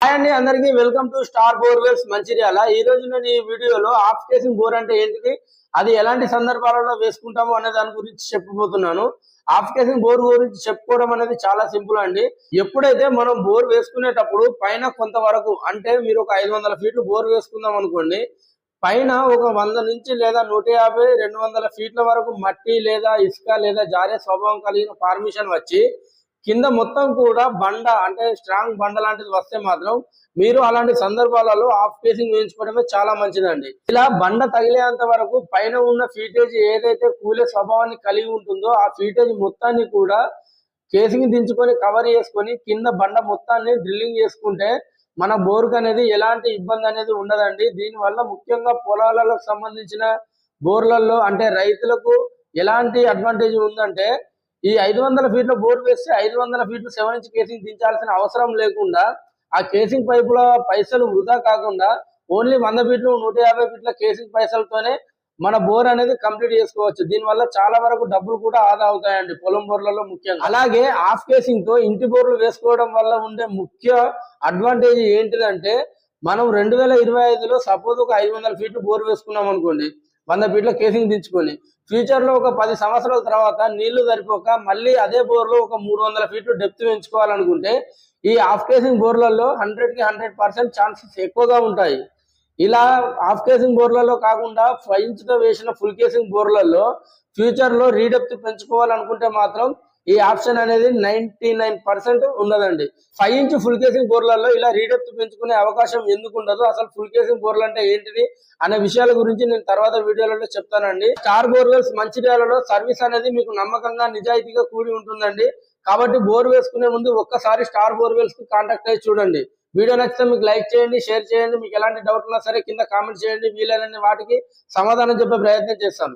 Hi అండి, అందరికీ welcome to star borewells Mancherial. ఈ రోజు నేను ఈ వీడియోలో ఆఫ్ కేసింగ్ బోర్ అంటే ఏంటిది, అది ఎలాంటి సందర్భాలలో వేసుకుంటాము అనే దాని గురించి చెప్పబోతున్నాను. ఆఫ్ కేసింగ్ బోర్ గురించి చెప్పుకోవడం అనేది చాలా సింపుల్ అండి. ఎప్పుడైతే మనం బోర్ వేసుకునేటప్పుడు పైన కొంతవరకు అంటే మీరు ఒక 500 ఫీట్లు బోర్ వేసుకుందాం అనుకోండి, పైన ఒక 100 నుంచి లేదా 150 200 ఫీట్ల వరకు మట్టి లేదా ఇసుక లేదా జారే స్వభావం కలిగిన ఫార్మేషన్ వచ్చి కింద మొత్తం కూడా బండ అంటే స్ట్రాంగ్ బండ లాంటిది వస్తే మాత్రం మీరు అలాంటి సందర్భాలలో ఆఫ్ కేసింగ్ వేయించుకోవడమే చాలా మంచిదండి. ఇలా బండ తగిలేంత వరకు పైన ఉన్న ఫీటేజ్ ఏదైతే కూలే స్వభావాన్ని కలిగి ఉంటుందో ఆ ఫీటేజ్ మొత్తాన్ని కూడా కేసింగ్ దించుకొని కవర్ చేసుకొని కింద బండ మొత్తాన్ని డ్రిల్లింగ్ చేసుకుంటే మన బోర్కు అనేది ఎలాంటి ఇబ్బంది అనేది ఉండదండి. దీనివల్ల ముఖ్యంగా పొలాలకు సంబంధించిన బోర్లలో అంటే రైతులకు ఎలాంటి అడ్వాంటేజ్ ఉందంటే, ఈ 500 ఫీట్ల బోర్ వేస్తే 500 ఫీట్లు 7 ఇంచ్ కేసింగ్ దించాల్సిన అవసరం లేకుండా ఆ కేసింగ్ పైపుల పైసలు వృధా కాకుండా ఓన్లీ 100 ఫీట్లు 150 ఫీట్ల కేసింగ్ పైసలతోనే మన బోర్ అనేది కంప్లీట్ చేసుకోవచ్చు. దీనివల్ల చాలా వరకు డబ్బులు కూడా ఆదా అవుతాయండి పొలం బోర్లలో ముఖ్యంగా. అలాగే ఆఫ్ కేసింగ్ తో ఇంటి బోర్లు వేసుకోవడం వల్ల ఉండే ముఖ్య అడ్వాంటేజ్ ఏంటిదంటే, మనం 2025లో సపోజ్ ఒక 500 ఫీట్లు బోర్ వేసుకున్నాం అనుకోండి, 100 ఫీట్ల కేసింగ్ దించుకొని ఫ్యూచర్ లో ఒక 10 సంవత్సరాల తర్వాత నీళ్లు సరిపోక మళ్ళీ అదే బోర్లో ఒక 300 ఫీట్లు డెప్త్ పెంచుకోవాలనుకుంటే ఈ ఆఫ్ కేసింగ్ బోర్లలో 100కి 100% ఛాన్సెస్ ఎక్కువగా ఉంటాయి. ఇలా ఆఫ్ కేసింగ్ బోర్లలో కాకుండా 5 ఇంచ్తో వేసిన ఫుల్ కేసింగ్ బోర్లలో ఫ్యూచర్ లో రీడెప్త్ పెంచుకోవాలనుకుంటే మాత్రం ఈ ఆప్షన్ అనేది 99% ఉండదండి. 5 ఇంచ్ ఫుల్ కేసింగ్ బోర్లలో ఇలా రీడెప్త్ పెంచుకునే అవకాశం ఎందుకు ఉండదు, అసలు ఫుల్ కేసింగ్ బోర్లు అంటే ఏంటిది అనే విషయాల గురించి నేను తర్వాత వీడియోలలో చెప్తానండి. స్టార్ బోర్వెల్స్ మంచిర్యాలలో సర్వీస్ అనేది మీకు నమ్మకంగా నిజాయితీగా కూడి ఉంటుందండి. కాబట్టి బోర్ వేసుకునే ముందు ఒక్కసారి స్టార్ బోర్వెల్స్ కు కాంటాక్ట్ అయ్యి చూడండి. వీడియో నచ్చితే మీకు లైక్ చేయండి, షేర్ చేయండి. మీకు ఎలాంటి డౌట్ ఉన్నా సరే కింద కామెంట్ చేయండి. వీలైన వాటికి సమాధానం చెప్పే ప్రయత్నం చేస్తాను.